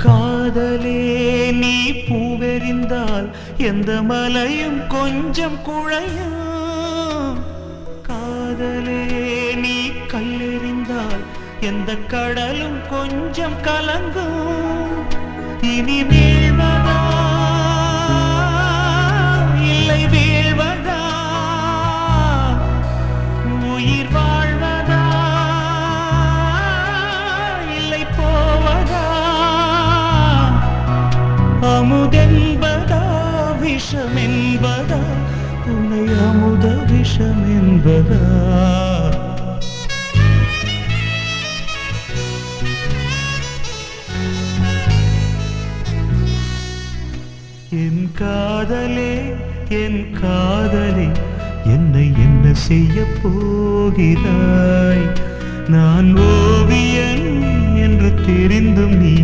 காதலே நீ பூவெறிந்தால் எந்த மலையும் கொஞ்சம் குழையும். காதலே நீ கல்லெறிந்தால் எந்த கடலும் கொஞ்சம் கலங்கும். இனி வீழ்வதா இல்லை வீழ்வதா, உயிர் வாழ்வதா இல்லை போவதா, அமுதென்பதா விஷமென்பதா, துணை அமுத விஷமென்பதா. என் காதலே என் காதலே என்னை என்ன செய்ய போகிறாய்? நான் ஓவியன் என்று தெரிந்தும் நீ